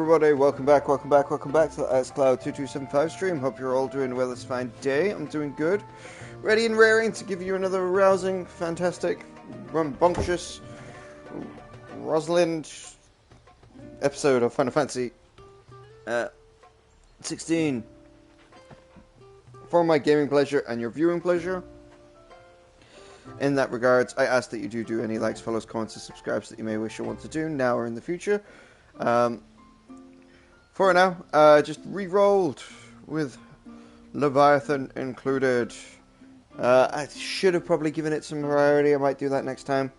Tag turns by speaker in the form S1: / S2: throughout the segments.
S1: everybody, welcome back to the AlexCloud2275 stream. Hope you're all doing well this fine day. I'm doing good. Ready and raring to give you another rousing, fantastic, rambunctious, Rosalind episode of Final Fantasy XVI. For my gaming pleasure and your viewing pleasure. In that regards, I ask that you do any likes, follows, comments, and subscribes that you may wish or want to do now or in the future. For now, just re-rolled with Leviathan included. I should have probably given it some variety. I might do that next time,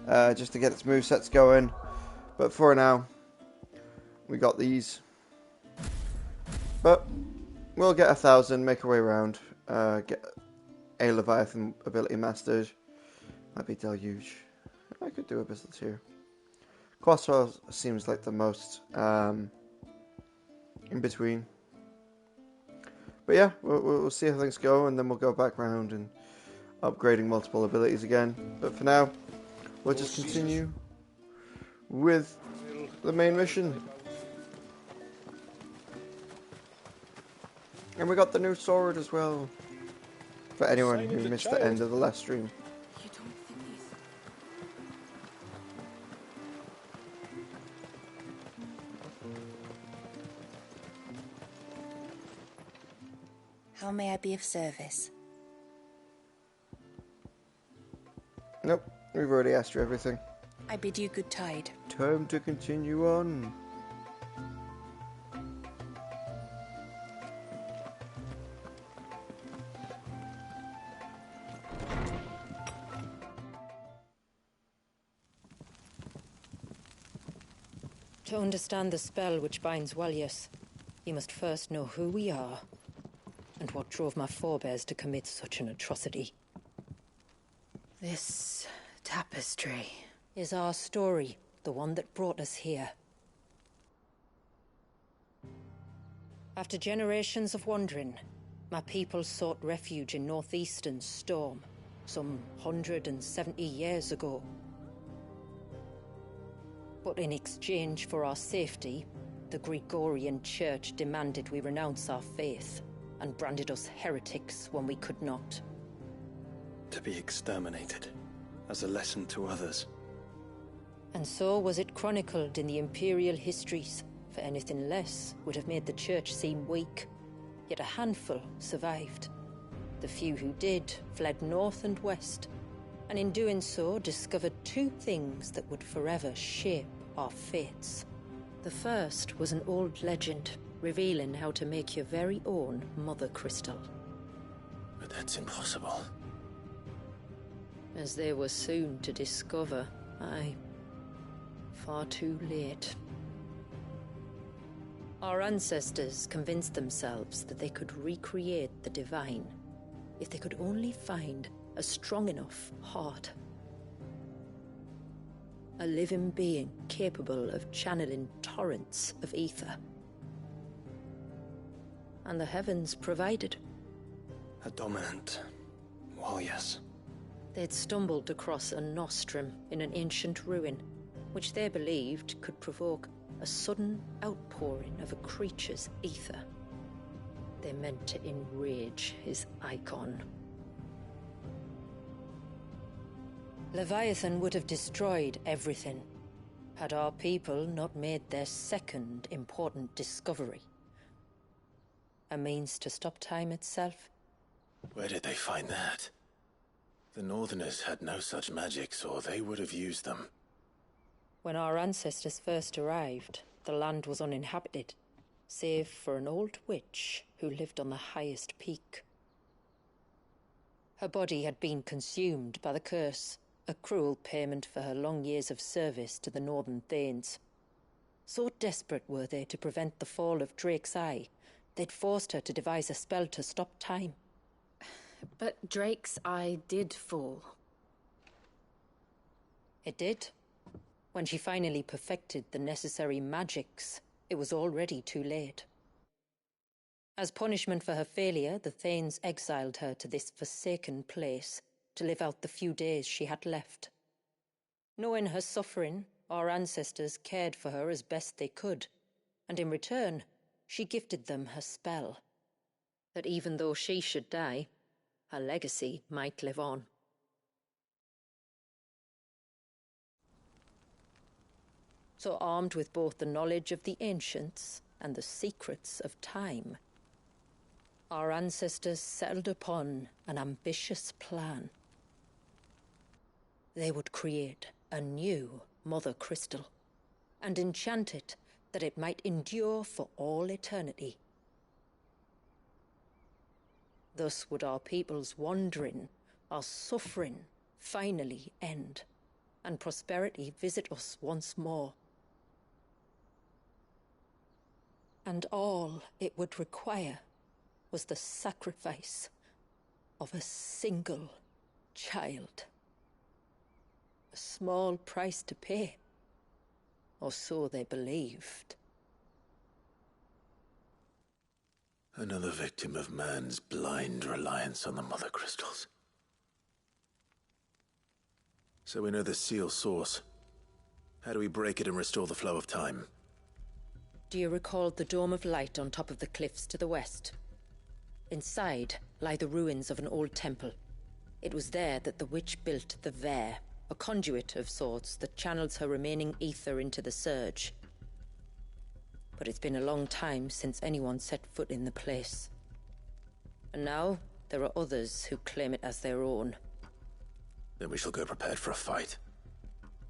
S1: just to get its movesets going. But for now, we got these. But we'll get 1,000, make our way around, get a Leviathan ability mastered. Might be Deluge. I could do a business here. Quasar seems like the most in between. But yeah, we'll see how things go, and then we'll go back round and upgrading multiple abilities again. But for now, we'll just continue with the main mission. And we got the new sword as well, for anyone who missed the end of the last stream.
S2: How may I be of service?
S1: Nope, we've already asked you everything.
S2: I bid you good tide.
S1: Time to continue on.
S3: To understand the spell which binds Walius, you must first know who we are, and what drove my forebears to commit such an atrocity. This tapestry is our story, the one that brought us here. After generations of wandering, my people sought refuge in northeastern Storm, some 170 years ago. But in exchange for our safety, the Gregorian Church demanded we renounce our faith, and branded us heretics when we could not.
S4: To be exterminated, as a lesson to others.
S3: And so was it chronicled in the imperial histories, for anything less would have made the Church seem weak. Yet a handful survived. The few who did fled north and west, and in doing so discovered two things that would forever shape our fates. The first was an old legend, revealing how to make your very own Mother Crystal.
S4: But that's impossible.
S3: As they were soon to discover, aye, far too late. Our ancestors convinced themselves that they could recreate the divine if they could only find a strong enough heart. A living being capable of channeling torrents of ether. And the heavens provided.
S4: A dominant. Well, yes.
S3: They'd stumbled across a nostrum in an ancient ruin, which they believed could provoke a sudden outpouring of a creature's ether. They meant to enrage his icon. Leviathan would have destroyed everything, had our people not made their second important discovery. A means to stop time itself?
S4: Where did they find that? The Northerners had no such magics, or they would have used them.
S3: When our ancestors first arrived, the land was uninhabited, save for an old witch who lived on the highest peak. Her body had been consumed by the curse, a cruel payment for her long years of service to the Northern Thanes. So desperate were they to prevent the fall of Drake's Eye, they'd forced her to devise a spell to stop time.
S5: But Drake's Eye did fall.
S3: It did. When she finally perfected the necessary magics, it was already too late. As punishment for her failure, the Thanes exiled her to this forsaken place to live out the few days she had left. Knowing her suffering, our ancestors cared for her as best they could, and in return, she gifted them her spell. That even though she should die, her legacy might live on. So armed with both the knowledge of the ancients and the secrets of time, our ancestors settled upon an ambitious plan. They would create a new Mother Crystal and enchant it that it might endure for all eternity. Thus would our people's wandering, our suffering, finally end, and prosperity visit us once more. And all it would require was the sacrifice of a single child. A small price to pay, or so they believed.
S4: Another victim of man's blind reliance on the Mother Crystals. So we know the seal source. How do we break it and restore the flow of time?
S3: Do you recall the dome of light on top of the cliffs to the west? Inside lie the ruins of an old temple. It was there that the witch built the Vare, a conduit of sorts that channels her remaining ether into the surge. But it's been a long time since anyone set foot in the place. And now, there are others who claim it as their own.
S4: Then we shall go prepared for a fight.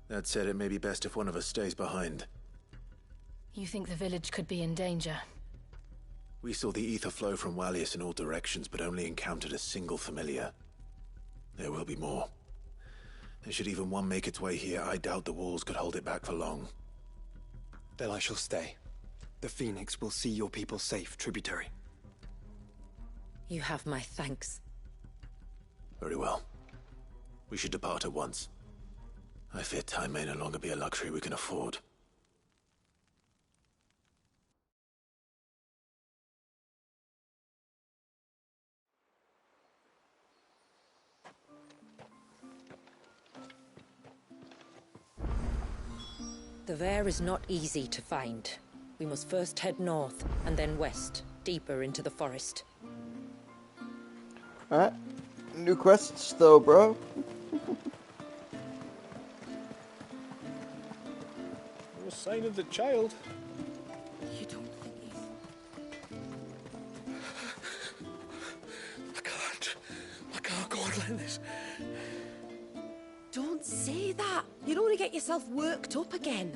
S4: That said, it may be best if one of us stays behind.
S5: You think the village could be in danger?
S4: We saw the ether flow from Valisthea in all directions, but only encountered a single familiar. There will be more. And should even one make its way here, I doubt the walls could hold it back for long.
S6: Then I shall stay. The Phoenix will see your people safe, tributary.
S3: You have my thanks.
S4: Very well. We should depart at once. I fear time may no longer be a luxury we can afford.
S3: The Vare is not easy to find. We must first head north, and then west, deeper into the forest.
S1: Alright. New quests though, bro.
S4: No sign of the child.
S5: You don't think he's...
S6: I can't go on like this.
S7: Don't say that. You'll only get yourself worked up again.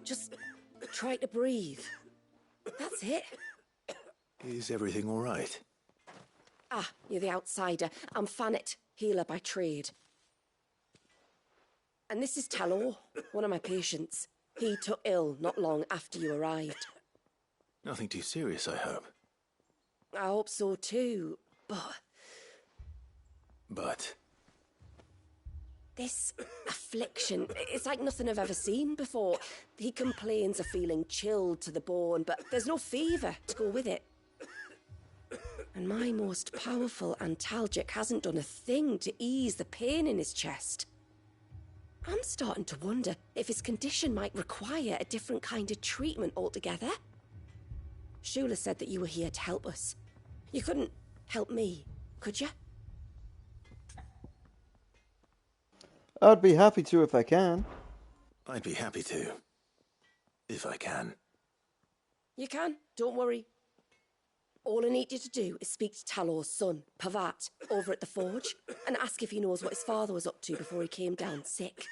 S7: Just try to breathe. That's it.
S4: Is everything all right?
S7: Ah, you're the outsider. I'm Fannet, healer by trade. And this is Talor, one of my patients. He took ill not long after you arrived.
S4: Nothing too serious, I hope.
S7: I hope so too,
S4: But...
S7: this affliction, it's like nothing I've ever seen before. He complains of feeling chilled to the bone, but there's no fever to go with it. And my most powerful antalgic hasn't done a thing to ease the pain in his chest. I'm starting to wonder if his condition might require a different kind of treatment altogether. Shula said that you were here to help us. You couldn't help me, could you?
S1: I'd be happy to if I can.
S4: I'd be happy to. If I can.
S7: You can, don't worry. All I need you to do is speak to Talor's son, Pavat, over at the forge, and ask if he knows what his father was up to before he came down sick.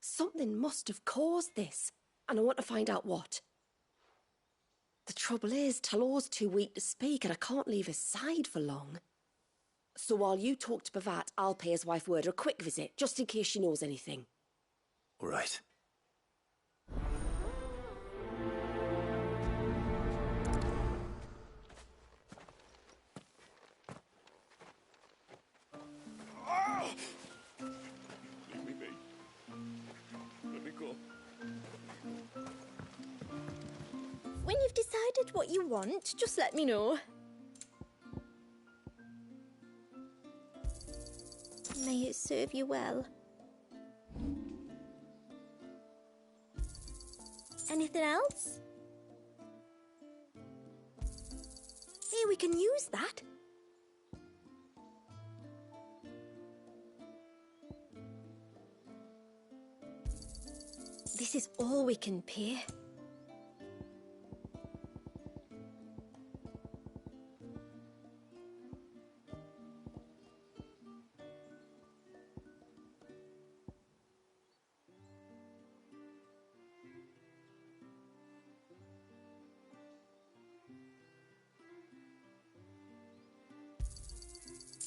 S7: Something must have caused this, and I want to find out what. The trouble is, Talor's too weak to speak, and I can't leave his side for long. So while you talk to Pavat, I'll pay his wife word a quick visit, just in case she knows anything.
S4: All right.
S6: Leave me be. Let me go.
S8: When you've decided what you want, just let me know. May it serve you well. Anything else? Hey, we can use that. This is all we can pay.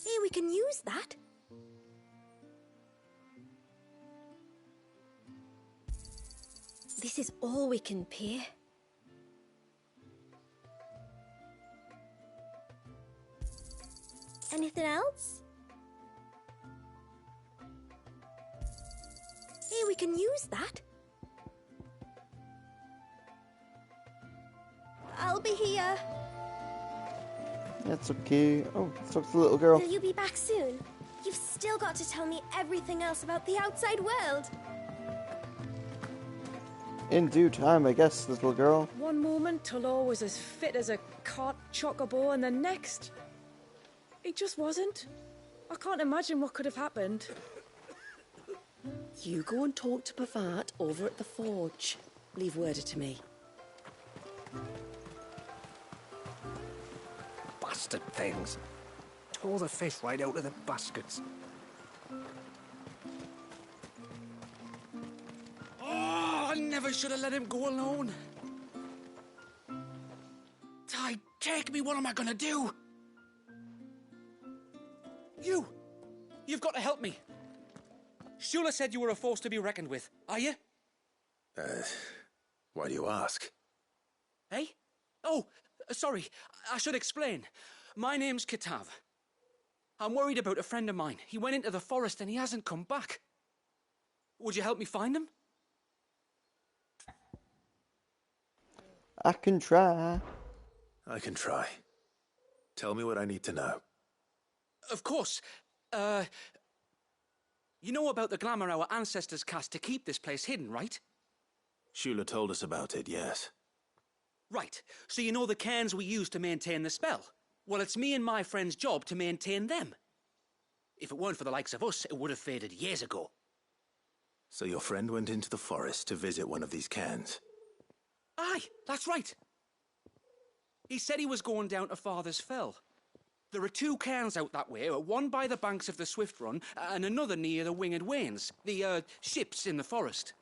S8: Hey, we can use that. This is all we can pay. Anything else? Hey, we can use that. I'll be here.
S1: That's okay. Oh, let's talk to the little girl.
S8: Will you be back soon? You've still got to tell me everything else about the outside world.
S1: In due time, I guess, little girl.
S5: One moment, Tulor was as fit as a caught chocobo, and the next, he just wasn't. I can't imagine what could have happened.
S7: You go and talk to Pavat over at the forge. Leave word to me.
S9: Bastard things. Tore the fish right out of the baskets. Oh, I never should have let him go alone. Ty, take me, what am I gonna do? You've got to help me. Shula said you were a force to be reckoned with. Are you?
S4: Why do you ask?
S9: Eh? Oh, sorry. I should explain. My name's Kitav. I'm worried about a friend of mine. He went into the forest and he hasn't come back. Would you help me find him?
S1: I can try.
S4: I can try. Tell me what I need to know.
S9: Of course. You know about the glamour our ancestors cast to keep this place hidden, right?
S4: Shula told us about it, yes.
S9: Right. So you know the cairns we use to maintain the spell? Well, it's me and my friend's job to maintain them. If it weren't for the likes of us, it would have faded years ago.
S4: So your friend went into the forest to visit one of these cairns?
S9: Aye, that's right. He said he was going down to Father's Fell. There are 2 cairns out that way, one by the banks of the Swift Run, and another near the Winged Wains, the ships in the forest.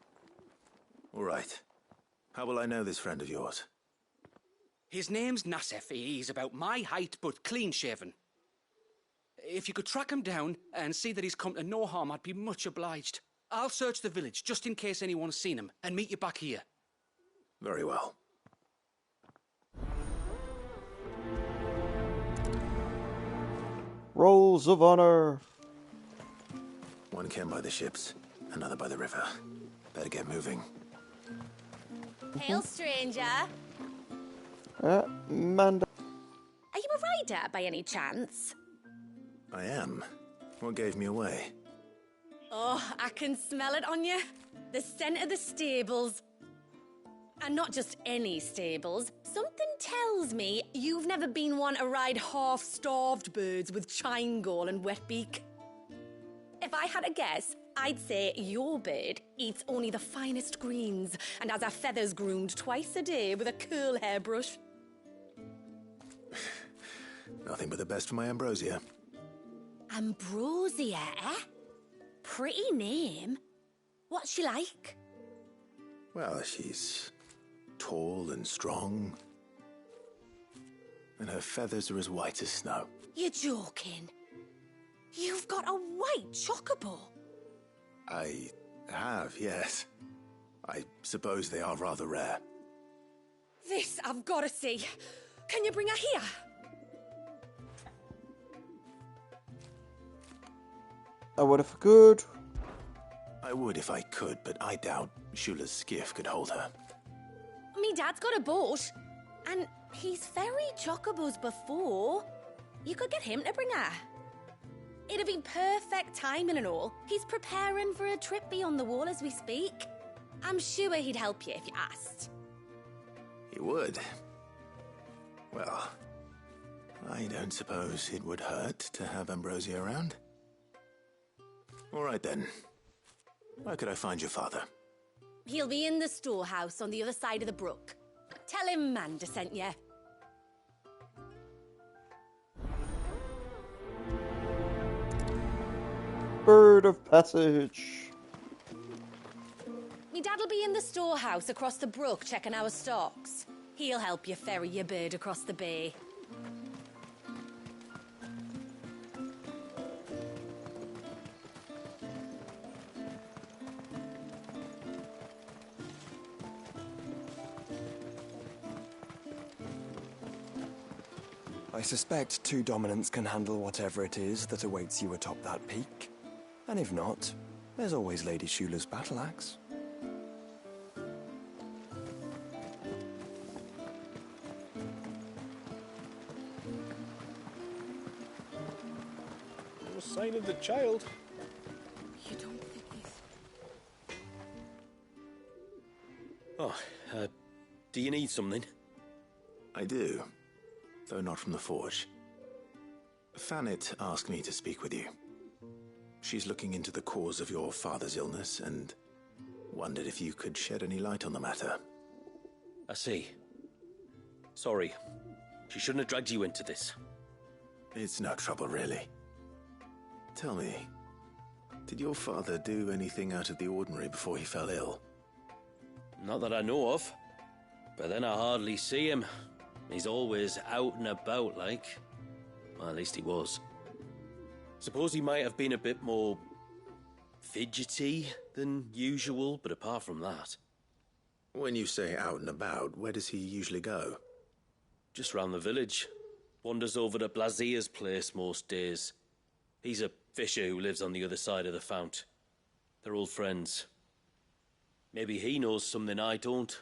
S4: All right. How will I know this friend of yours?
S9: His name's Nassef. He's about my height, but clean-shaven. If you could track him down and see that he's come to no harm, I'd be much obliged. I'll search the village, just in case anyone's seen him, and meet you back here.
S4: Very well.
S1: Rolls of honor.
S4: One cairn by the ships, another by the river. Better get moving.
S8: Hail, stranger.
S1: Manda.
S2: Are you a rider by any chance?
S4: I am. What gave me away?
S2: Oh, I can smell it on you. The scent of the stables. And not just any stables. Something tells me you've never been one to ride half-starved birds with chine-gall and wet beak. If I had a guess, I'd say your bird eats only the finest greens and has her feathers groomed twice a day with a curl hairbrush.
S4: Nothing but the best for my ambrosia.
S2: Ambrosia, eh? Pretty name. What's she like?
S4: Well, she's tall and strong. And her feathers are as white as snow.
S2: You're joking. You've got a white chocobo.
S4: I have, yes. I suppose they are rather rare.
S2: This I've got to see. Can you bring her here?
S1: I would if I could.
S4: I would if I could, but I doubt Shula's skiff could hold her.
S2: Me dad's got a boat. And he's ferried chocobos before. You could get him to bring her. It'd be perfect timing and all. He's preparing for a trip beyond the wall as we speak. I'm sure he'd help you if you asked.
S4: He would. Well, I don't suppose it would hurt to have Ambrosia around. All right then. Where could I find your father?
S2: He'll be in the storehouse on the other side of the brook. Tell him Manda sent you.
S1: Bird of passage.
S2: Me dad'll be in the storehouse across the brook checking our stocks. He'll help you ferry your bird across the bay.
S6: I suspect two dominants can handle whatever it is that awaits you atop that peak. And if not, there's always Lady Shula's battle axe.
S10: No sign of the child.
S5: You don't think he's...
S10: Oh, do you need something?
S4: I do, though not from the forge. Fanit asked me to speak with you. She's looking into the cause of your father's illness and wondered if you could shed any light on the matter.
S10: I see. Sorry. She shouldn't have dragged you into this.
S4: It's no trouble, really. Tell me, did your father do anything out of the ordinary before he fell ill?
S10: Not that I know of. But then I hardly see him. He's always out and about, like. Well, at least he was. Suppose he might have been a bit more fidgety than usual, but apart from that...
S4: When you say out and about, where does he usually go?
S10: Just round the village. Wanders over to Blazia's place most days. He's a fisher who lives on the other side of the fount. They're old friends. Maybe he knows something I don't.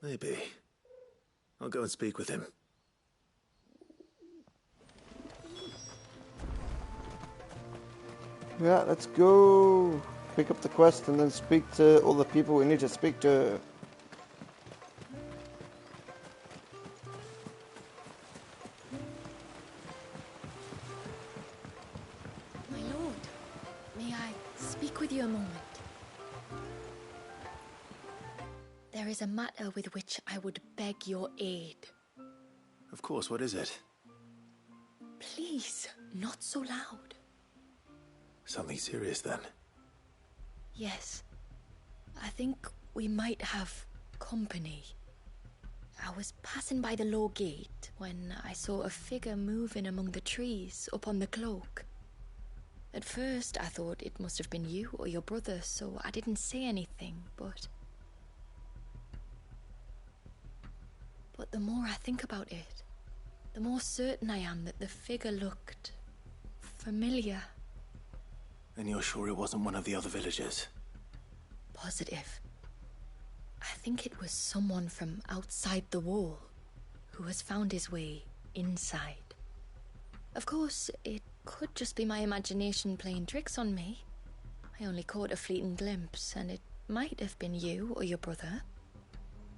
S4: Maybe. I'll go and speak with him.
S1: Yeah, let's go pick up the quest and then speak to all the people we need to speak to.
S8: My lord, may I speak with you a moment? There is a matter with which I would beg your aid.
S4: Of course, what is it?
S8: Please, not so loud.
S4: Something serious, then?
S8: Yes. I think we might have company. I was passing by the low gate when I saw a figure moving among the trees up on the cloak. At first, I thought it must have been you or your brother, so I didn't say anything, but the more I think about it, the more certain I am that the figure looked familiar.
S4: Then you're sure it wasn't one of the other villagers?
S8: Positive. I think it was someone from outside the wall who has found his way inside. Of course, it could just be my imagination playing tricks on me. I only caught a fleeting glimpse, and it might have been you or your brother.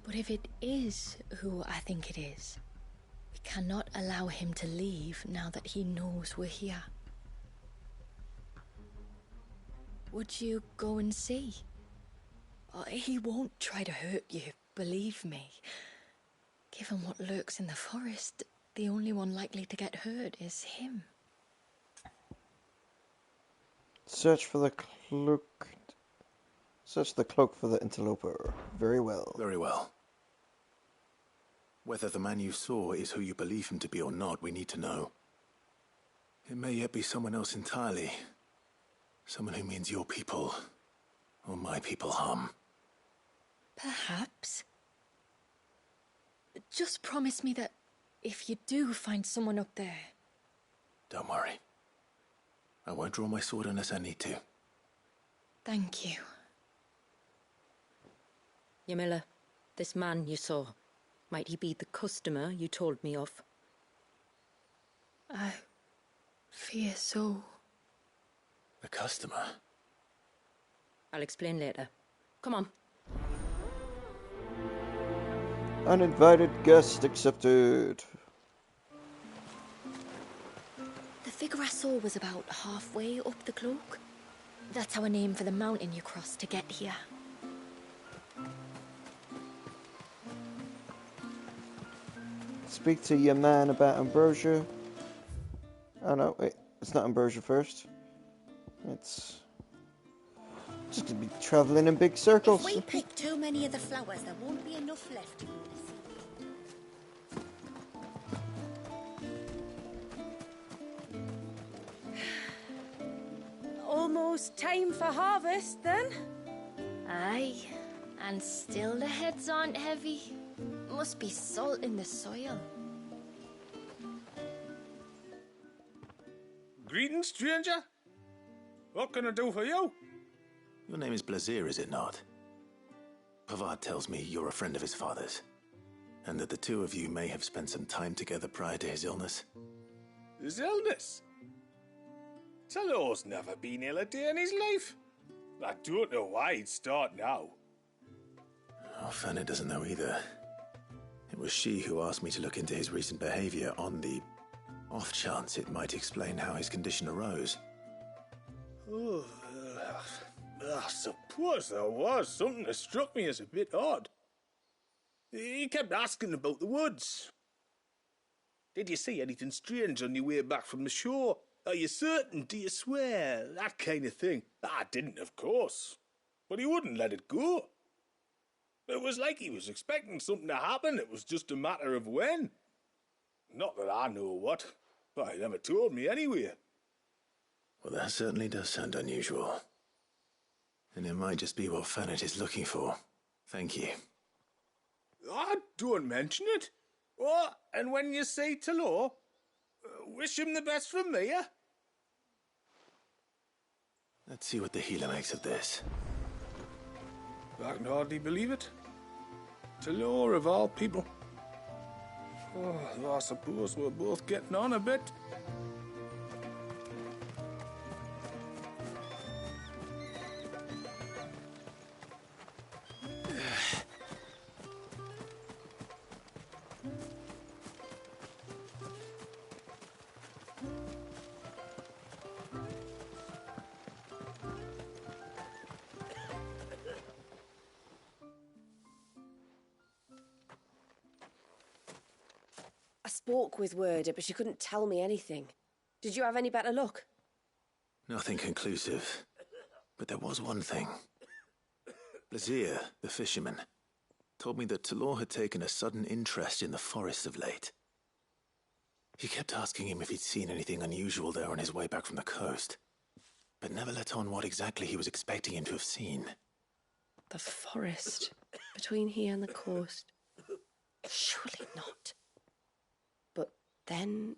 S8: But if it is who I think it is, we cannot allow him to leave now that he knows we're here. Would you go and see? He won't try to hurt you, believe me. Given what lurks in the forest, the only one likely to get hurt is him.
S1: Search for the cloak. Search the cloak for the interloper. Very well.
S4: Very well. Whether the man you saw is who you believe him to be or not, we need to know. It may yet be someone else entirely. Someone who means your people, or my people, harm.
S8: Perhaps. Just promise me that if you do find someone up there...
S4: Don't worry. I won't draw my sword unless I need to.
S8: Thank you.
S3: Yamila, this man you saw, might he be the customer you told me of?
S8: I fear so.
S4: The customer?
S3: I'll explain later.
S2: Come on.
S1: Uninvited guest accepted.
S8: The figure I saw was about halfway up the cloak. That's our name for the mountain you crossed to get here.
S1: Speak to your man about ambrosia. Oh no, wait, it's not ambrosia first. It's just gonna be traveling in big circles.
S11: If we pick too many of the flowers, there won't be enough left to go to sea.
S5: Almost time for harvest, then?
S8: Aye, and still the heads aren't heavy. Must be salt in the soil.
S12: Greetings, stranger. What can I do for you?
S4: Your name is Valisthea, is it not? Pavard tells me you're a friend of his father's, and that the two of you may have spent some time together prior to his illness.
S12: His illness? Talor's never been ill a day in his life. I don't know why he'd start now.
S4: Oh, Fanny doesn't know either. It was she who asked me to look into his recent behavior on the off chance it might explain how his condition arose.
S12: Oh, I suppose there was something that struck me as a bit odd. He kept asking about the woods. Did you see anything strange on your way back from the shore? Are you certain? Do you swear? That kind of thing. I didn't, of course. But he wouldn't let it go. It was like he was expecting something to happen. It was just a matter of when. Not that I know what, but he never told me anyway.
S4: Well, that certainly does sound unusual. And it might just be what Fannet is looking for. Thank you.
S12: Ah, don't mention it. Oh, and when you say Talor, wish him the best from me, eh?
S4: Let's see what the healer makes of this.
S12: I can hardly believe it. Talor of all people. Oh, I suppose we're both getting on a bit.
S7: I spoke with Werder, but she couldn't tell me anything. Did you have any better luck?
S4: Nothing conclusive. But there was one thing. Valisthea, the fisherman, told me that Talor had taken a sudden interest in the forest of late. He kept asking him if he'd seen anything unusual there on his way back from the coast, but never let on what exactly he was expecting him to have seen.
S7: The forest between here and the coast. Surely not. But then...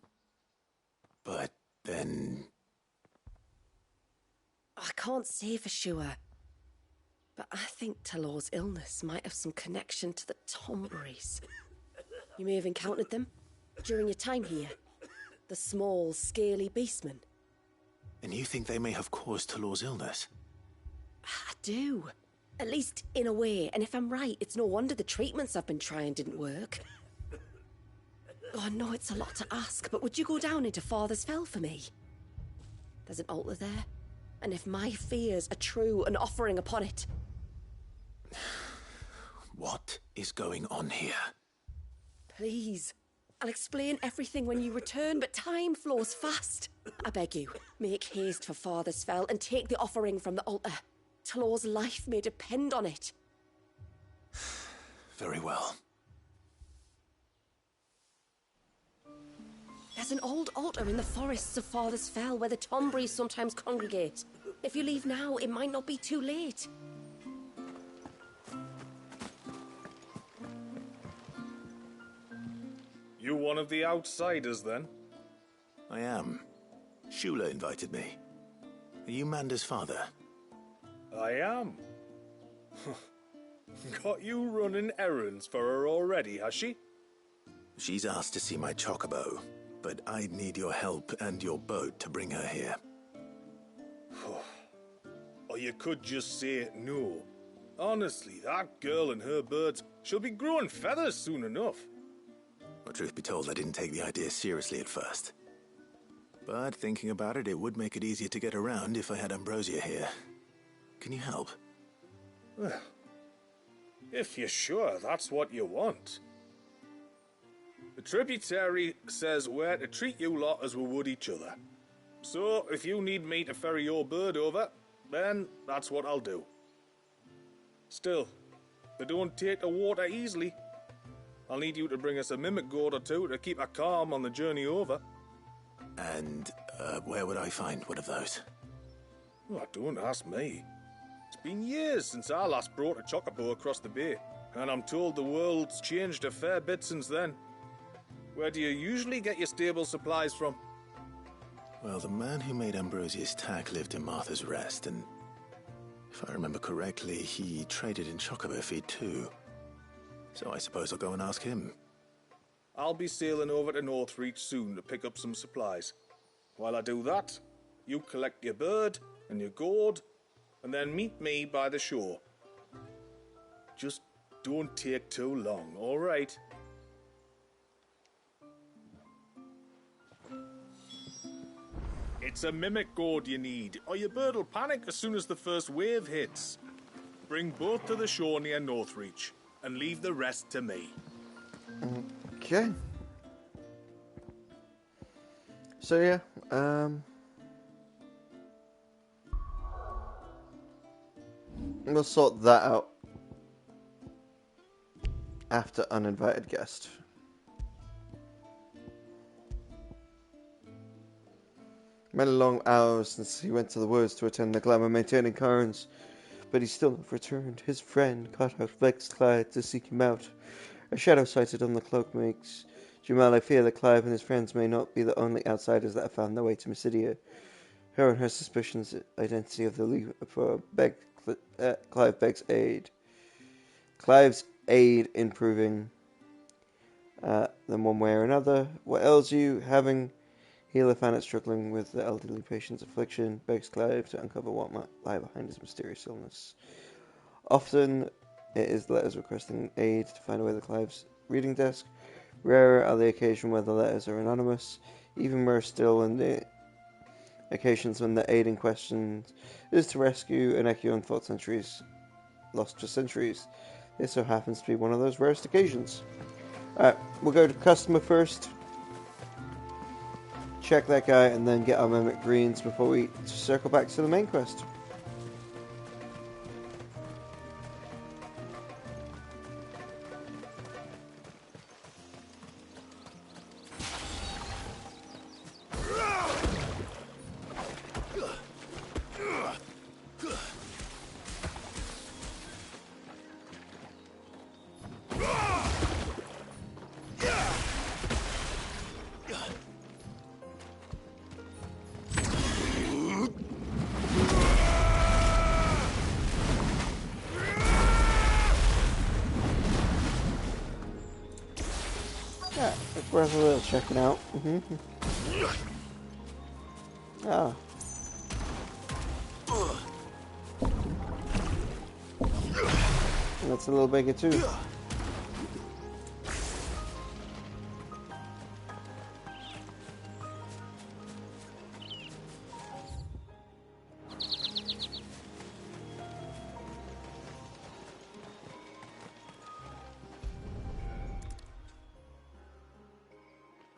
S7: I can't say for sure. But I think Talor's illness might have some connection to the Tomberries. You may have encountered them during your time here. The small, scaly beastmen.
S4: And you think they may have caused Talor's illness?
S7: I do. At least in a way. And if I'm right, it's no wonder the treatments I've been trying didn't work. Oh, I know it's a lot to ask, but would you go down into Father's Fell for me? There's an altar there, and if my fears are true, an offering upon it.
S4: What is going on here?
S7: Please. I'll explain everything when you return, but time flows fast. I beg you, make haste for Father's Fell and take the offering from the altar. Talor's life may depend on it.
S4: Very well.
S7: There's an old altar in the forests of Father's Fell where the Tomberries sometimes congregate. If you leave now, it might not be too late.
S12: You one of the outsiders, then?
S4: I am. Shula invited me. Are you Manda's father?
S12: I am. Got you running errands for her already, has she?
S4: She's asked to see my chocobo, but I'd need your help and your boat to bring her here.
S12: Or you could just say no. Honestly, that girl and her birds, she'll be growing feathers soon enough.
S4: Well, truth be told, I didn't take the idea seriously at first. But thinking about it, it would make it easier to get around if I had Ambrosia here. Can you help?
S12: Well, if you're sure that's what you want. The tributary says we're to treat you lot as we would each other. So, if you need me to ferry your bird over, then that's what I'll do. Still, they don't take to water easily. I'll need you to bring us a mimic gourd or two to keep her calm on the journey over.
S4: And, where would I find one of those?
S12: Oh, don't ask me. It's been years since I last brought a chocobo across the bay, and I'm told the world's changed a fair bit since then. Where do you usually get your stable supplies from?
S4: Well, the man who made Ambrosia's tack lived in Martha's Rest, and if I remember correctly, he traded in chocobo feed too. So I suppose I'll go and ask him.
S12: I'll be sailing over to Northreach soon to pick up some supplies. While I do that, you collect your bird and your gourd, and then meet me by the shore. Just don't take too long, all right? It's a mimic gourd you need, or your bird'll panic as soon as the first wave hits. Bring both to the shore near Northreach, and leave the rest to me.
S1: Okay. So yeah, we'll sort that out after uninvited guest. Many long hours since he went to the woods to attend the glamour maintaining Carnes, but he still not returned. His friend caught out AlexCloud to seek him out. A shadow sighted on the cloak makes Jamali fear that Clive and his friends may not be the only outsiders that have found their way to Mysidia. Her and her suspicions identity of the leader for Clive begs aid. Clive's aid in proving them one way or another. What ails you? Having Healer found it struggling with the elderly patient's affliction, begs Clive to uncover what might lie behind his mysterious illness. Often it is letters requesting aid to find a way to Clive's reading desk. Rarer are the occasions where the letters are anonymous. Even more still in the occasions when the aid in question is to rescue an Echion thought centuries lost for centuries. This so happens to be one of those rarest occasions. Alright, we'll go to customer first. Check that guy and then get our mimic greens before we circle back to the main quest. It's worth a little checking out. Ah. And that's a little bigger too.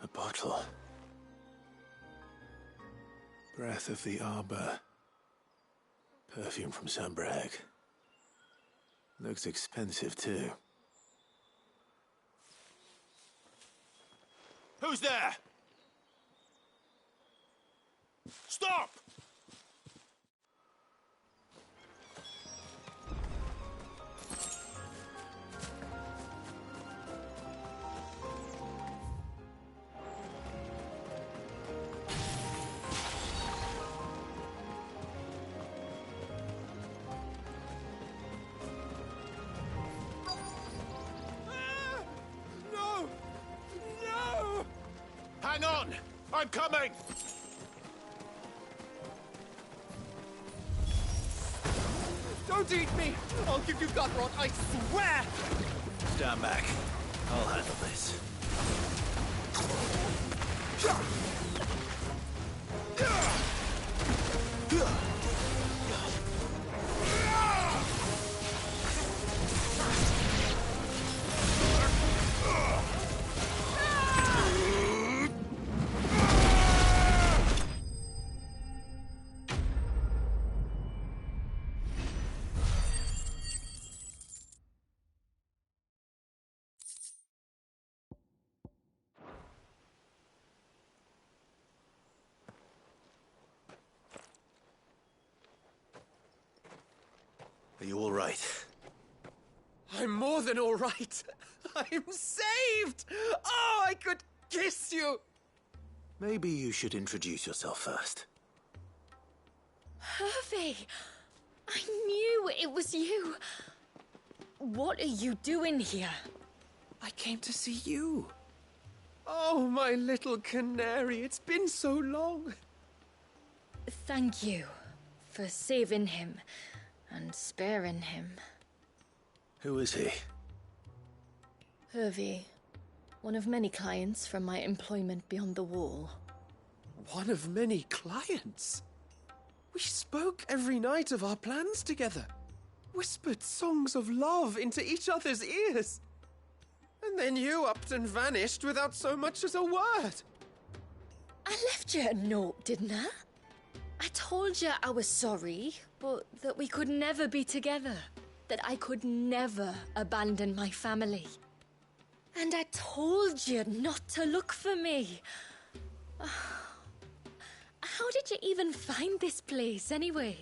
S4: A bottle. Breath of the Arbor. Perfume from Sunbrag. Looks expensive too.
S13: Who's there? Stop! Hang on! I'm coming!
S10: Don't eat me! I'll give you gut rot, I swear!
S4: Stand back. I'll handle this. Are you all right?
S10: I'm more than all right. I'm saved! Oh, I could kiss you!
S4: Maybe you should introduce yourself first.
S8: Hervey! I knew it was you. What are you doing here?
S10: I came to see you. Oh, my little canary, it's been so long.
S8: Thank you for saving him and sparing him.
S4: Who is he?
S8: Hervey, one of many clients from my employment beyond the wall.
S10: One of many clients? We spoke every night of our plans together. Whispered songs of love into each other's ears. And then you upped and vanished without so much as a word.
S8: I left you a note, didn't I? I told you I was sorry, but that we could never be together. That I could never abandon my family. And I told you not to look for me. How did you even find this place, anyway?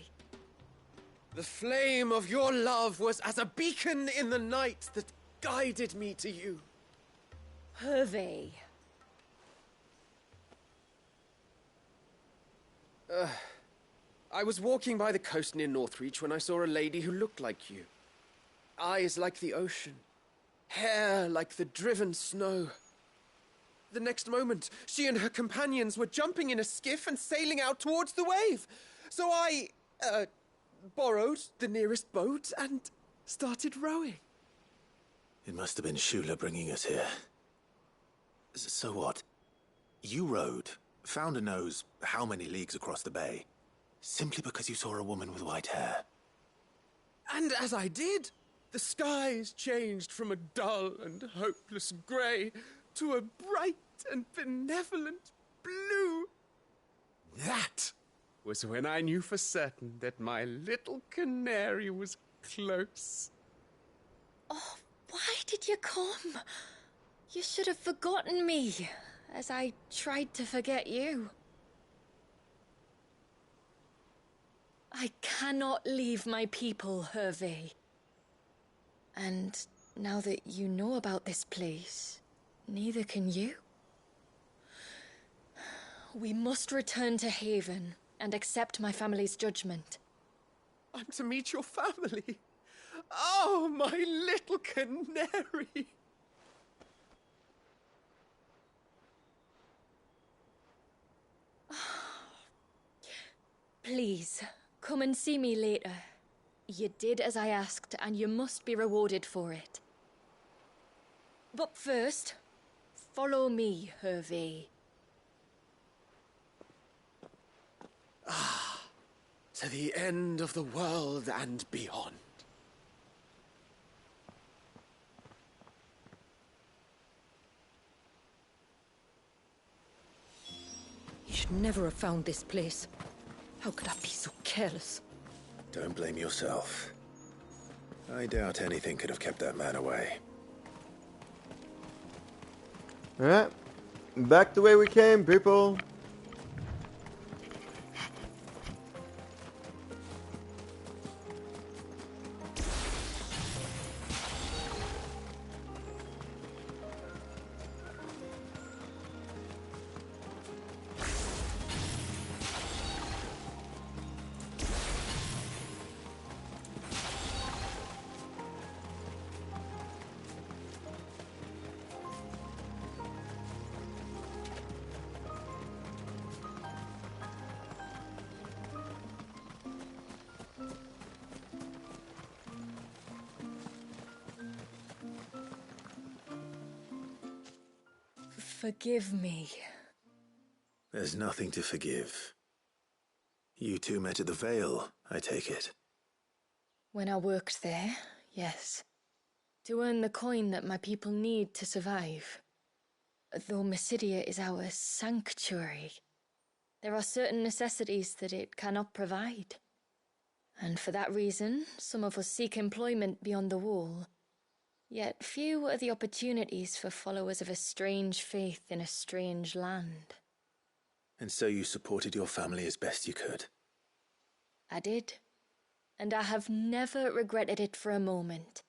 S10: The flame of your love was as a beacon in the night that guided me to you.
S8: Hervey.
S10: I was walking by the coast near Northreach when I saw a lady who looked like you. Eyes like the ocean. Hair like the driven snow. The next moment, she and her companions were jumping in a skiff and sailing out towards the wave. So I, borrowed the nearest boat and started rowing.
S4: It must have been Shula bringing us here. So what? You rowed, found a nose how many leagues across the bay, simply because you saw a woman with white hair.
S10: And as I did, the skies changed from a dull and hopeless grey to a bright and benevolent blue. That was when I knew for certain that my little canary was close.
S8: Oh, why did you come? You should have forgotten me, as I tried to forget you. I cannot leave my people, Hervey. And now that you know about this place, neither can you. We must return to Haven and accept my family's judgment.
S10: I'm to meet your family. Oh, my little canary.
S8: Please, come and see me later. You did as I asked, and you must be rewarded for it. But first, follow me, Hervey.
S10: To the end of the world and beyond.
S3: You should never have found this place. How could I be so careless?
S4: Don't blame yourself. I doubt anything could have kept that man away.
S1: Alright. Back the way we came, people.
S8: Forgive me.
S4: There's nothing to forgive. You two met at the Vale, I take it.
S8: When I worked there, yes. To earn the coin that my people need to survive. Though Mysidia is our sanctuary, there are certain necessities that it cannot provide. And for that reason, some of us seek employment beyond the wall. Yet few are the opportunities for followers of a strange faith in a strange land.
S4: And so you supported your family as best you could?
S8: I did. And I have never regretted it for a moment.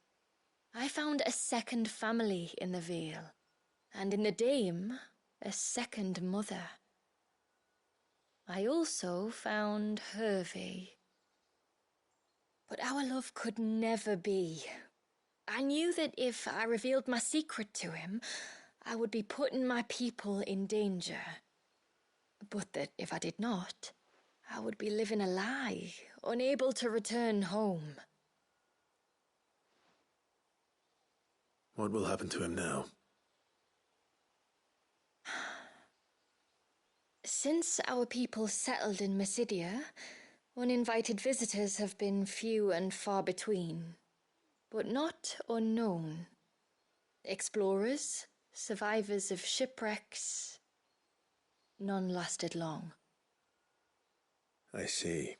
S8: I found a second family in the Vale, and in the Dame, a second mother. I also found Hervey. But our love could never be. I knew that if I revealed my secret to him, I would be putting my people in danger. But that if I did not, I would be living a lie, unable to return home.
S4: What will happen to him now?
S8: Since our people settled in Mysidia, uninvited visitors have been few and far between, but not unknown. Explorers, survivors of shipwrecks, none lasted long.
S4: I see.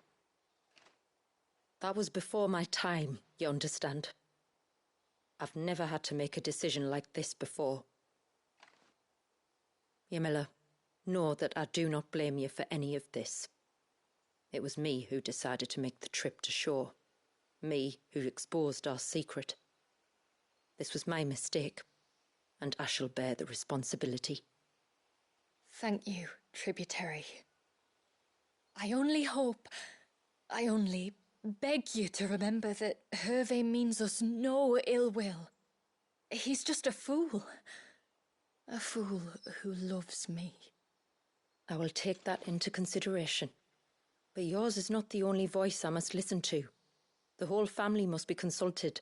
S3: That was before my time, you understand. I've never had to make a decision like this before. Ymila, know that I do not blame you for any of this. It was me who decided to make the trip to shore. Me who exposed our secret. This was my mistake, and I shall bear the responsibility.
S8: Thank you, tributary. I only beg you to remember that Hervey means us no ill will. He's just a fool. A fool who loves me.
S3: I will take that into consideration. But yours is not the only voice I must listen to. The whole family must be consulted,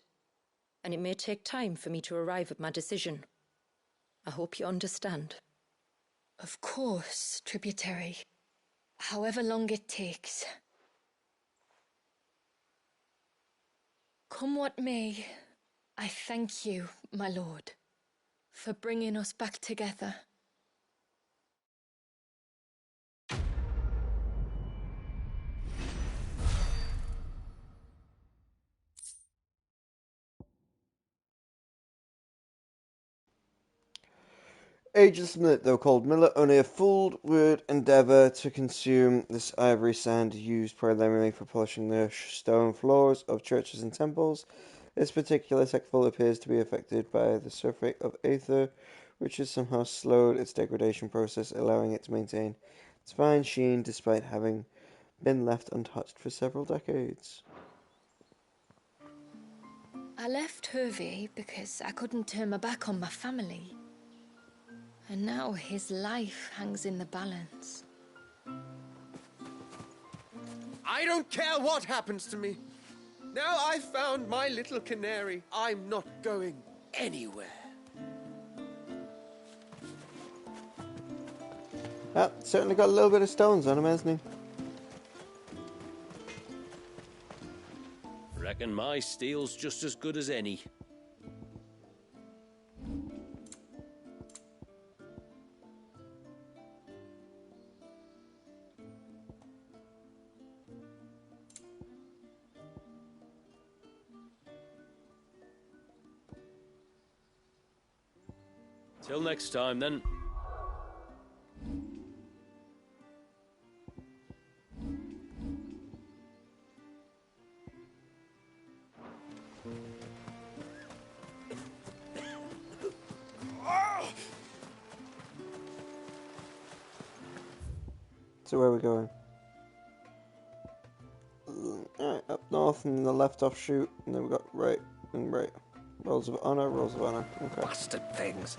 S3: and it may take time for me to arrive at my decision. I hope you understand.
S8: Of course, tributary. However long it takes. Come what may, I thank you, my lord, for bringing us back together.
S1: Ageless Minute, though called Miller, only a fool would endeavour to consume this ivory sand used primarily for polishing the stone floors of churches and temples. This particular technical appears to be affected by the sulfate of aether, which has somehow slowed its degradation process, allowing it to maintain its fine sheen despite having been left untouched for several decades.
S8: I left Hervey because I couldn't turn my back on my family. And now his life hangs in the balance.
S14: I don't care what happens to me. Now I've found my little canary, I'm not going anywhere.
S1: Certainly got a little bit of stones on him, hasn't he?
S10: Reckon my steel's just as good as any. Till next time, then.
S1: So where are we going? Alright, up north and the left offshoot, and then we've got right and right. Rolls of honor, rolls of honor. Okay.
S14: Bastard things.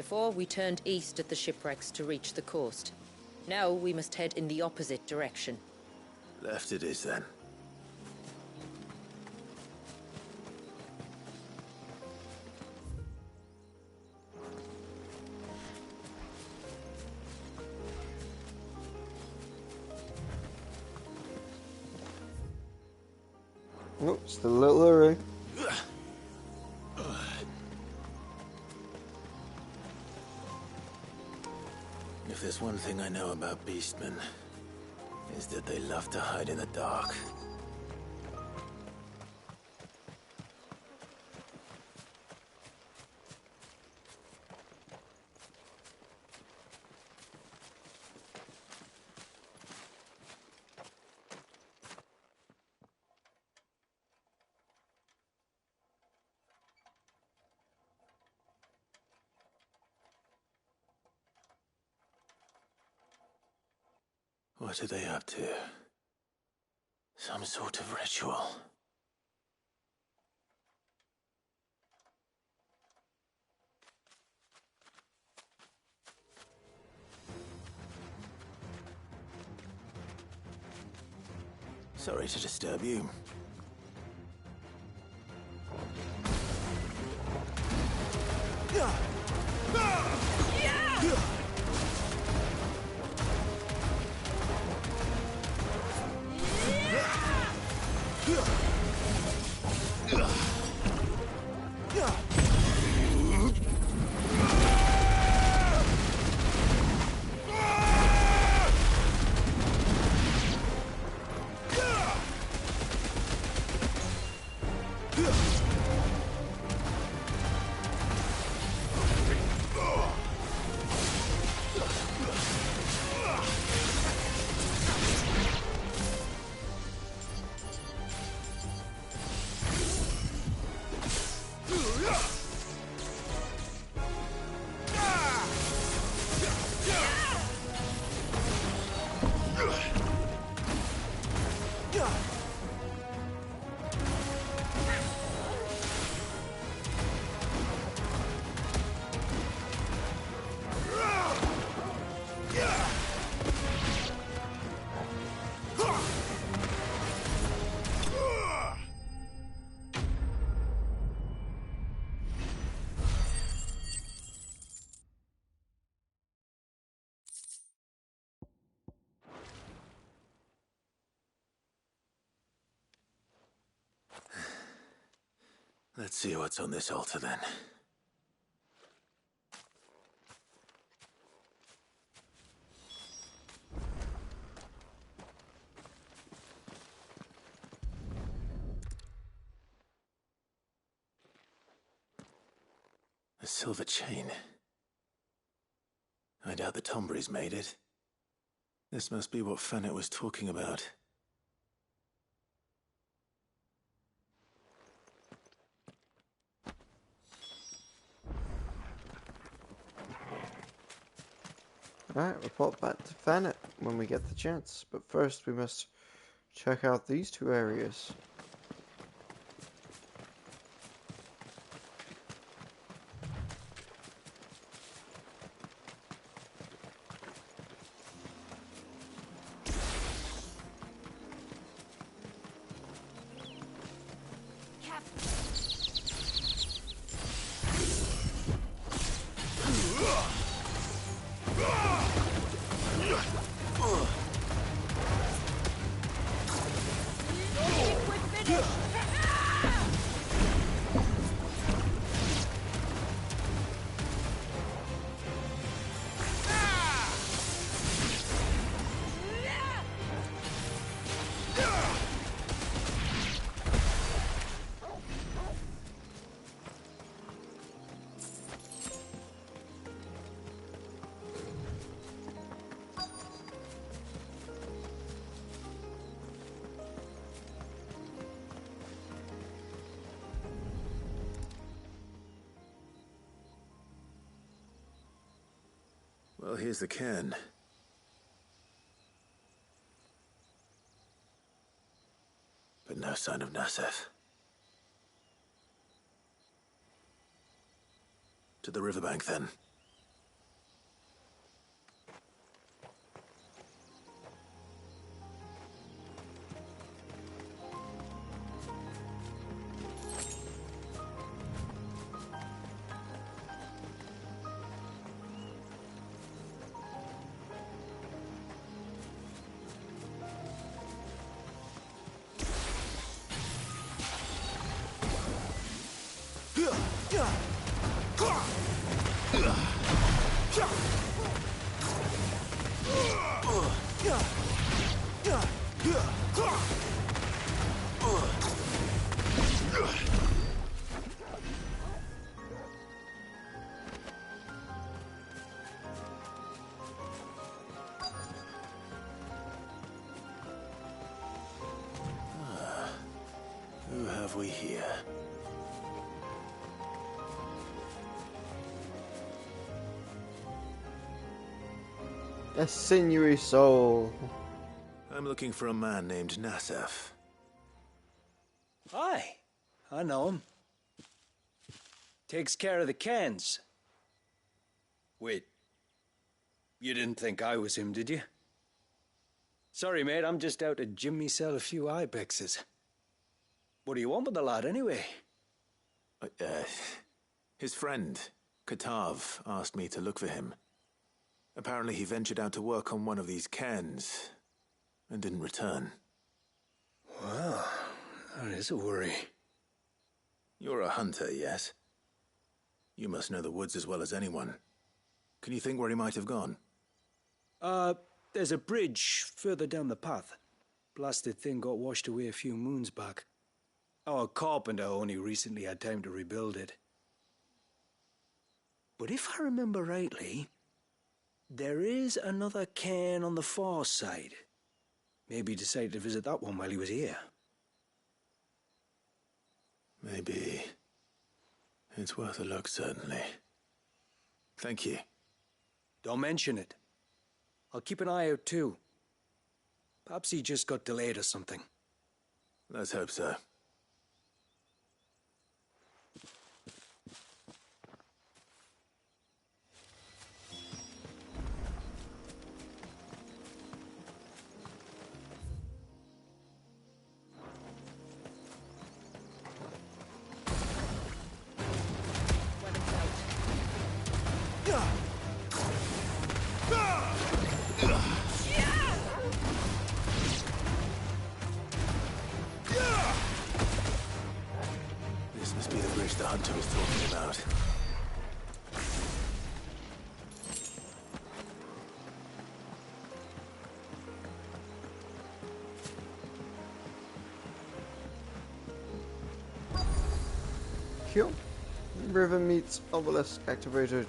S3: Before, we turned east at the shipwrecks to reach the coast. Now we must head in the opposite direction.
S4: Left it is, then.
S1: Oh, still a little early.
S4: If there's one thing I know about beastmen, is that they love to hide in the dark. What are they up to? Some sort of ritual. Sorry to disturb you. Let's see what's on this altar, then. A silver chain. I doubt the Tombries made it. This must be what Fennec was talking about.
S1: Alright, report back to Fennec when we get the chance. But first we must check out these two areas.
S4: Well, here's the cairn. But no sign of Nasef. To the riverbank, then. Who have we here?
S1: A sinewy soul.
S4: I'm looking for a man named Nassef.
S15: Aye, I know him. Takes care of the cans. Wait, you didn't think I was him, did you? Sorry, mate, I'm just out to gym myself a few ibexes. What do you want with the lad, anyway?
S4: His friend, Katav, asked me to look for him. Apparently he ventured out to work on one of these cairns and didn't return.
S15: Well, that is a worry.
S4: You're a hunter, yes? You must know the woods as well as anyone. Can you think where he might have gone?
S15: There's a bridge further down the path. Blasted thing got washed away a few moons back. Our carpenter only recently had time to rebuild it. But if I remember rightly, there is another cairn on the far side. Maybe he decided to visit that one while he was here.
S4: Maybe. It's worth a look, certainly. Thank you.
S15: Don't mention it. I'll keep an eye out too. Perhaps he just got delayed or something.
S4: Let's hope so. This must be the bridge the hunter was talking about.
S1: Cool. River meets obelisk activated.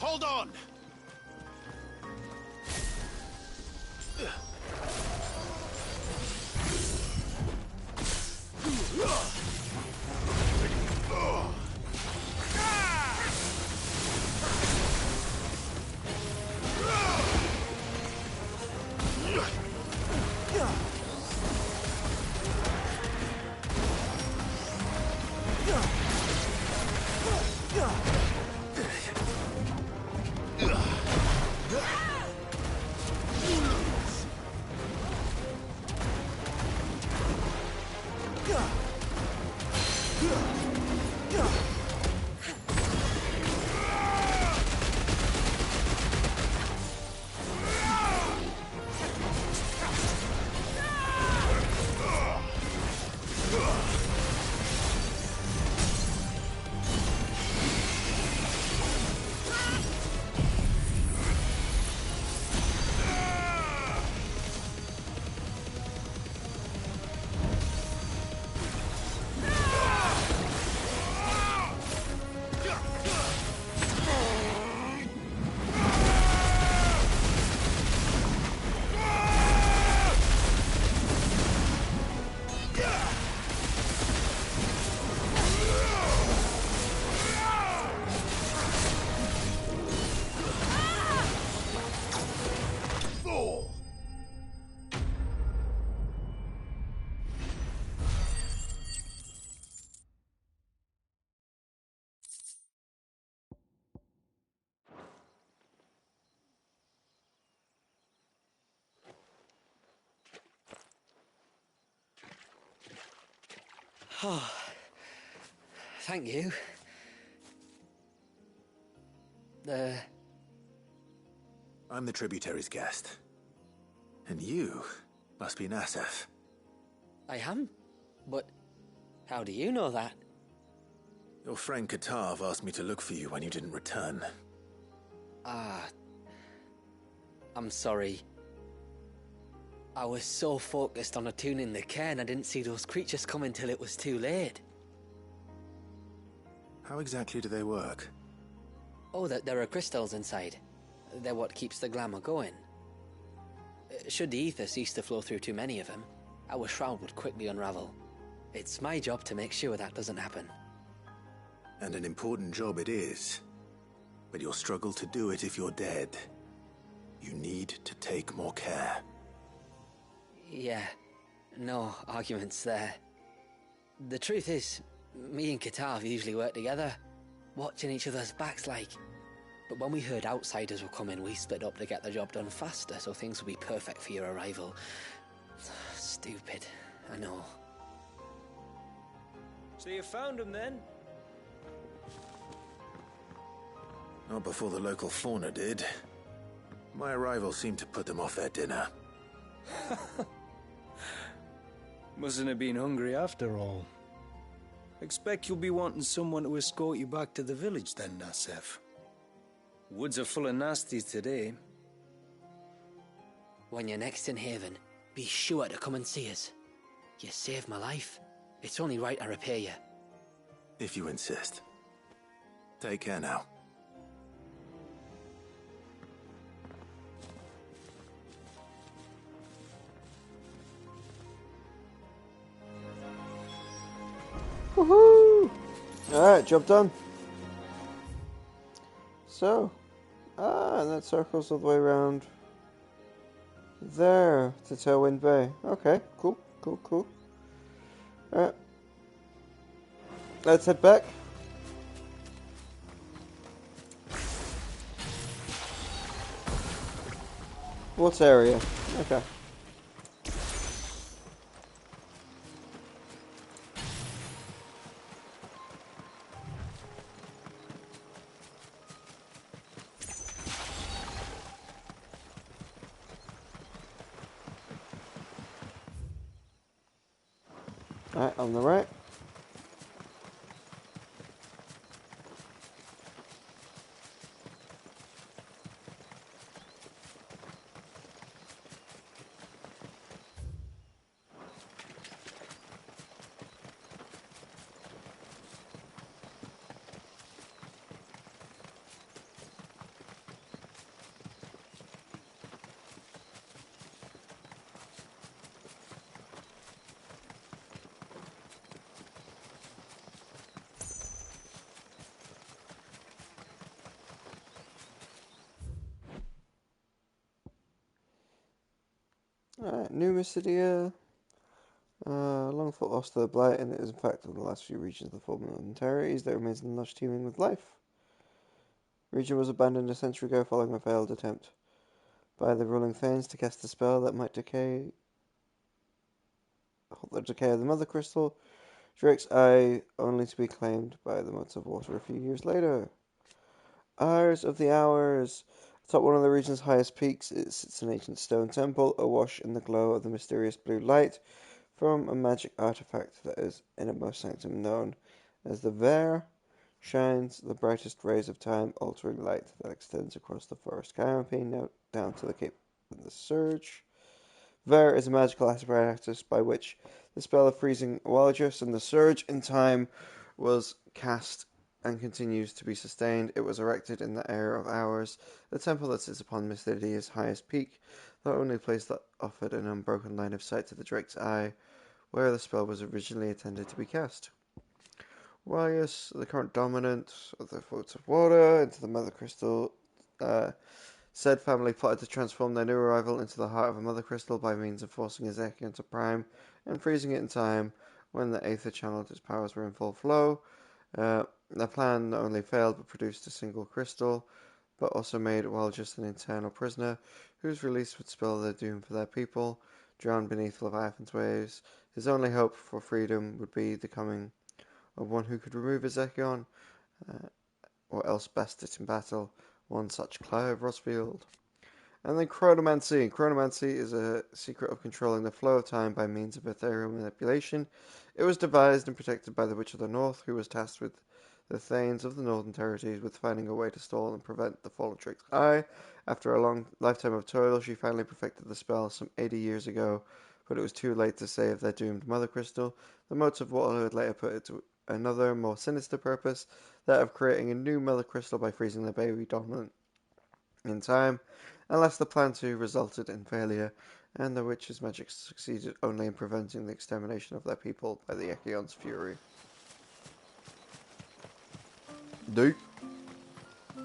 S13: Hold on!
S9: Oh, thank you.
S4: I'm the tributary's guest. And you must be Nassef.
S9: I am? But how do you know that?
S4: Your friend Katav asked me to look for you when you didn't return.
S9: Ah, I'm sorry. I was so focused on attuning the cairn I didn't see those creatures come until it was too late.
S4: How exactly do they work?
S9: Oh, there are crystals inside. They're what keeps the glamour going. Should the ether cease to flow through too many of them, our shroud would quickly unravel. It's my job to make sure that doesn't happen.
S4: And an important job it is. But you'll struggle to do it if you're dead. You need to take more care.
S9: Yeah, no arguments there. The truth is, me and Katav usually work together, watching each other's backs like. But when we heard outsiders were coming, we split up to get the job done faster, so things would be perfect for your arrival. Stupid, I know.
S10: So you found him then?
S4: Not before the local fauna did. My arrival seemed to put them off their dinner.
S15: Mustn't have been hungry after all. Expect you'll be wanting someone to escort you back to the village then, Nassef. Woods are full of nasties today.
S9: When you're next in Haven, be sure to come and see us. You saved my life. It's only right I repay you.
S4: If you insist. Take care now.
S1: Woohoo! Alright, job done. So, and that circles all the way around there to Tailwind Bay. Okay, cool. Alright. Let's head back. What area? Okay. Alright, on the right. Alright, New Mysidia. Long thought lost to the blight, and it is in fact one of the last few regions of the former Northern Territories that remains in the lush teeming with life. The region was abandoned a century ago following a failed attempt by the ruling Thanes to cast a spell that might halt the decay of the Mother Crystal, Drake's Eye, only to be claimed by the Motes of Water a few years later. Hours of the Hours. Atop one of the region's highest peaks, it sits an ancient stone temple, awash in the glow of the mysterious blue light from a magic artifact that is innermost sanctum known as the Ver. Shines the brightest rays of time-altering light that extends across the forest canopy, now down to the cape of the Surge. Ver is a magical apparatus by which the spell of freezing Walgus and the Surge in time was cast and continues to be sustained. It was erected in the Air of Hours, the temple that sits upon Mysidia's highest peak, the only place that offered an unbroken line of sight to the Drake's Eye, where the spell was originally intended to be cast. Walius, the current dominant of the Motes of Water, into the Mother Crystal, said family plotted to transform their new arrival into the heart of a Mother Crystal by means of forcing Ezekiel into Prime and freezing it in time when the Aether channeled its powers were in full flow. Their plan not only failed but produced a single crystal, but also made Walgus an internal prisoner whose release would spell their doom for their people, drowned beneath Leviathan's waves, His only hope for freedom would be the coming of one who could remove his Echion, or else best it in battle, one such Clive Rosfield. And then chronomancy. Chronomancy is a secret of controlling the flow of time by means of ethereal manipulation. It was devised and protected by the Witch of the North, who was tasked with the Thanes of the Northern Territories with finding a way to stall and prevent the fall of Trix's eye. After a long lifetime of toil, she finally perfected the spell some 80 years ago, but it was too late to save their doomed Mother Crystal. The motes of Water would later put it to another, more sinister purpose, that of creating a new Mother Crystal by freezing the baby dominant in time, unless the plan to resulted in failure, and the witch's magic succeeded only in preventing the extermination of their people by the Echion's fury. Deep.
S9: I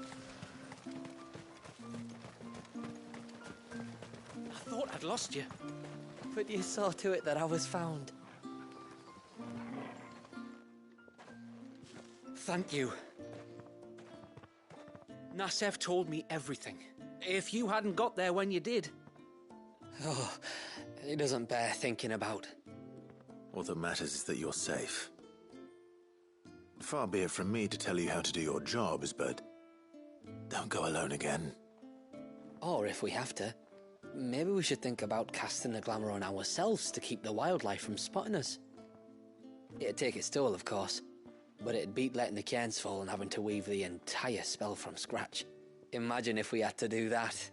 S9: thought I'd lost you.
S16: But you saw to it that I was found.
S9: Thank you. Nassef told me everything. If you hadn't got there when you did...
S16: Oh, it doesn't bear thinking about.
S4: All that matters is that you're safe. Far be it from me to tell you how to do your jobs, but don't go alone again.
S16: Or if we have to, maybe we should think about casting the glamour on ourselves to keep the wildlife from spotting us. It'd take its toll, of course, but it'd beat letting the cairns fall and having to weave the entire spell from scratch. Imagine if we had to do that.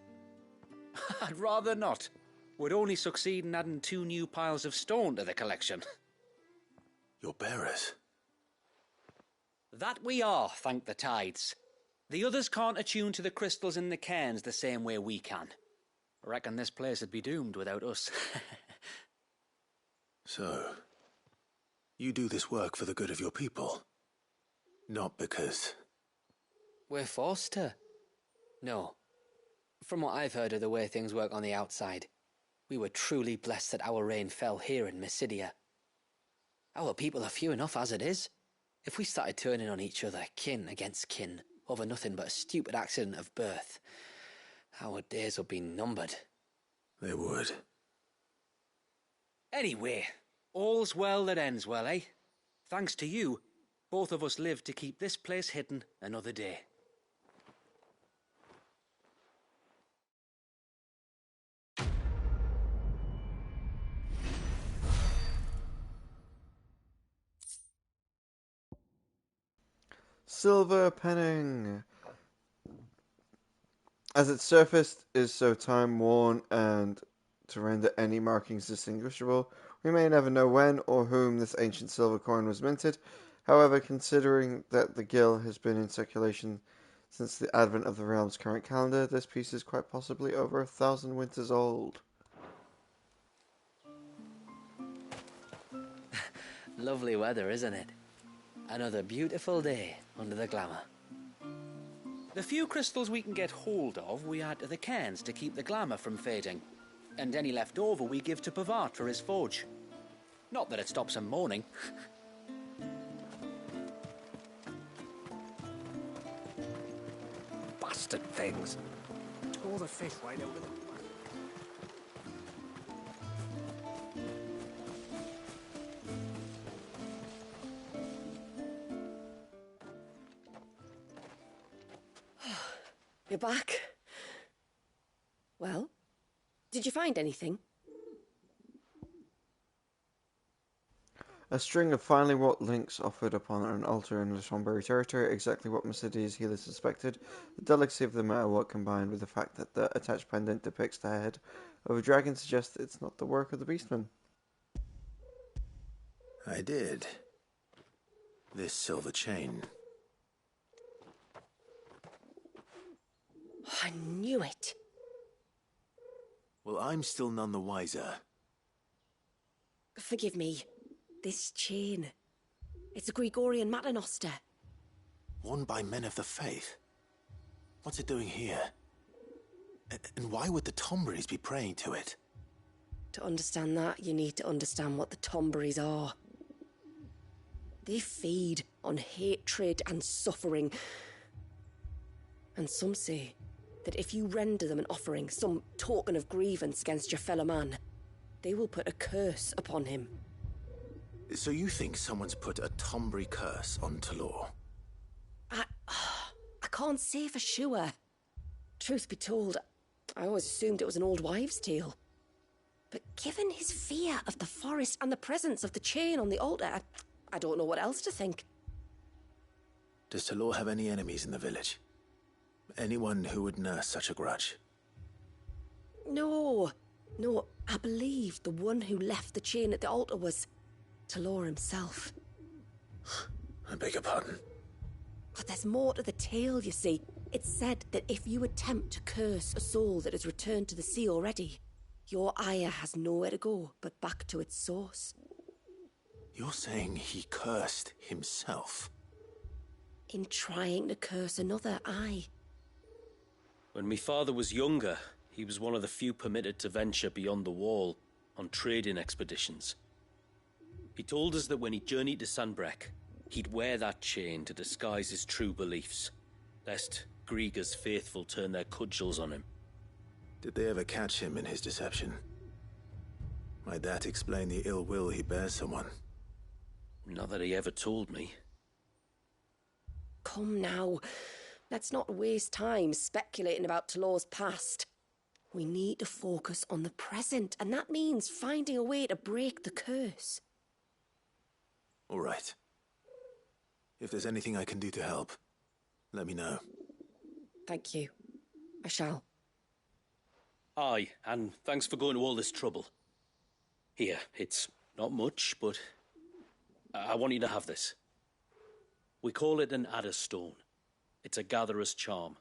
S9: I'd rather not. Would only succeed in adding 2 new piles of stone to the collection.
S4: Your bearers?
S9: That we are, thank the tides. The others can't attune to the crystals in the cairns the same way we can. I reckon this place would be doomed without us.
S4: So, you do this work for the good of your people? Not because...
S16: We're forced to. No. From what I've heard of the way things work on the outside, we were truly blessed that our rain fell here in Mysidia. Our people are few enough as it is. If we started turning on each other, kin against kin, over nothing but a stupid accident of birth, our days would be numbered.
S4: They would.
S9: Anyway, all's well that ends well, eh? Thanks to you, both of us lived to keep this place hidden another day.
S1: Silver penning. As its surface is so time-worn and to render any markings distinguishable, we may never know when or whom this ancient silver coin was minted. However, considering that the gill has been in circulation since the advent of the realm's current calendar, this piece is quite possibly over 1,000 winters old.
S16: Lovely weather, isn't it? Another beautiful day under the glamour.
S9: The few crystals we can get hold of, we add to the cairns to keep the glamour from fading. And any left over we give to Pavard for his forge. Not that it stops him mourning.
S14: Bastard things. Tore the fish right out of the...
S7: You're back. Well, did you find anything?
S1: A string of finely wrought links offered upon an altar in Lashonbury territory, exactly what Mercedes Healer suspected. The delicacy of the metalwork combined with the fact that the attached pendant depicts the head of a dragon suggests it's not the work of the beastman.
S4: I did. This silver chain.
S7: I knew it.
S4: Well, I'm still none the wiser.
S7: Forgive me. This chain. It's a Gregorian Maternoster.
S4: Worn by men of the faith. What's it doing here? And why would the Tomberries be praying to it?
S7: To understand that, you need to understand what the Tomberries are. They feed on hatred and suffering. And some say that if you render them an offering, some token of grievance against your fellow man, they will put a curse upon him.
S4: So you think someone's put a Tombury curse on Talor?
S7: I can't say for sure. Truth be told, I always assumed it was an old wives' tale. But given his fear of the forest and the presence of the chain on the altar, I don't know what else to think.
S4: Does Talor have any enemies in the village? Anyone who would nurse such a grudge?
S7: No, I believe the one who left the chain at the altar was Talor himself.
S4: I beg your pardon?
S7: But there's more to the tale, you see. It's said that if you attempt to curse a soul that has returned to the sea already, your ire has nowhere to go but back to its source.
S4: You're saying he cursed himself?
S7: In trying to curse another, aye.
S10: When my father was younger, he was one of the few permitted to venture beyond the wall on trading expeditions. He told us that when he journeyed to Sanbreque, he'd wear that chain to disguise his true beliefs, lest Grieger's faithful turn their cudgels on him.
S4: Did they ever catch him in his deception? Might that explain the ill will he bears someone?
S10: Not that he ever told me.
S7: Come now, let's not waste time speculating about Talor's past. We need to focus on the present, and that means finding a way to break the curse.
S4: All right. If there's anything I can do to help, let me know.
S7: Thank you. I shall.
S10: Aye, and thanks for going to all this trouble. Here, it's not much, but I want you to have this. We call it an adder stone. It's a gatherer's charm.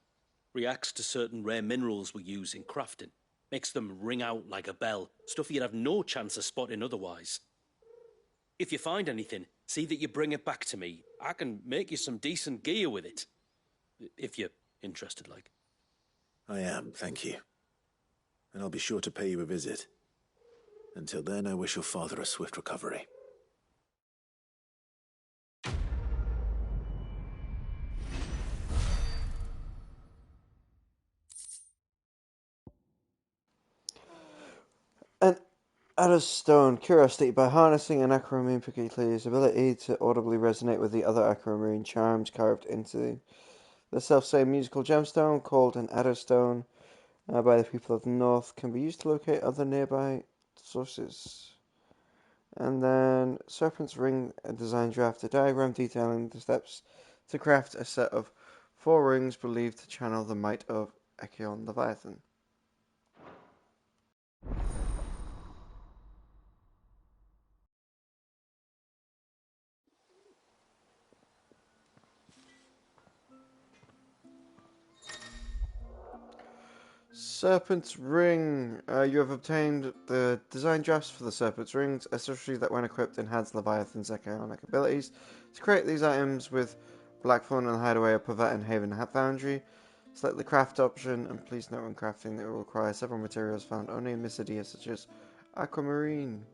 S10: Reacts to certain rare minerals we use in crafting. Makes them ring out like a bell, stuff you'd have no chance of spotting otherwise. If you find anything, see that you bring it back to me. I can make you some decent gear with it. If you're interested, like.
S4: I am, thank you. And I'll be sure to pay you a visit. Until then, I wish your father a swift recovery.
S1: An adder stone. Curiosity. By harnessing an aquamarine Picatli's ability to audibly resonate with the other aquamarine charms carved into the self-same musical gemstone called an adder stone by the people of the north can be used to locate other nearby sources. And then Serpent's Ring, a design draft, a diagram detailing the steps to craft a set of 4 rings believed to channel the might of Echion Leviathan. Serpent's Ring. You have obtained the design drafts for the Serpent's Rings, especially that when equipped enhance Leviathan's echonic abilities. To create these items with Blackthorn and Hideaway or Pavat and Haven Foundry, select the craft option, and please note when crafting that it will require several materials found only in Mysidia, such as aquamarine.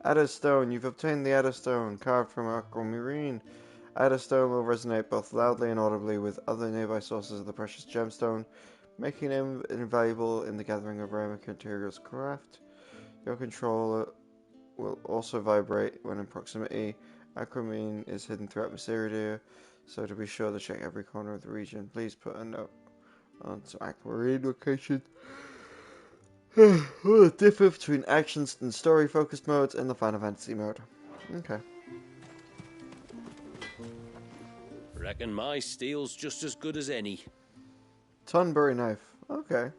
S1: Adder Stone. You've obtained the Adder Stone, carved from aquamarine. Adder Stone will resonate both loudly and audibly with other nearby sources of the precious gemstone, making them invaluable in the gathering of rare materials craft. Your controller will also vibrate when in proximity. Aquamarine is hidden throughout Mysidia, so to be sure to check every corner of the region, please put a note onto aquamarine location. Will differ between actions and story-focused modes and the Final Fantasy mode. Okay.
S10: Reckon my steel's just as good as any.
S1: Tonbury knife. Okay.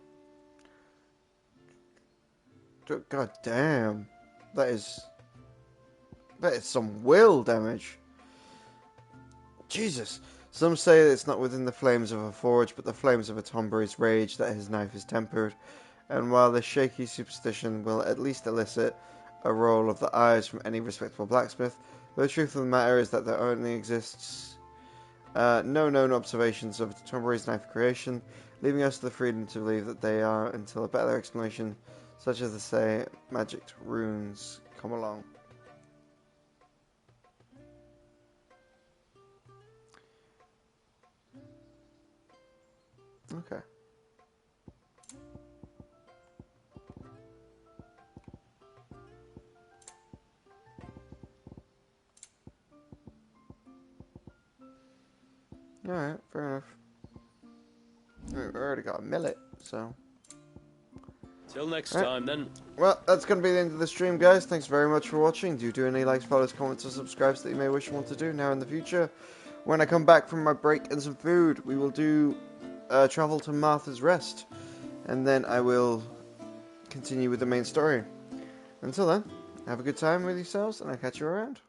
S1: God damn. That is some will damage. Jesus. Some say that it's not within the flames of a forge, but the flames of a Tonbury's rage that his knife is tempered. And while this shaky superstition will at least elicit a roll of the eyes from any respectable blacksmith, the truth of the matter is that there only exists no known observations of Tonbury's knife creation, leaving us the freedom to believe that they are until a better explanation, such as the say magic runes, come along. Okay. Alright, fair enough. We already got a millet, so...
S10: Till next
S1: right.
S10: time, then.
S1: Well, that's going to be the end of the stream, guys. Thanks very much for watching. Do any likes, follows, comments, or subscribes that you may wish and want to do now in the future. When I come back from my break and some food, we will do travel to Martha's Rest. And then I will continue with the main story. Until then, have a good time with yourselves, and I'll catch you around.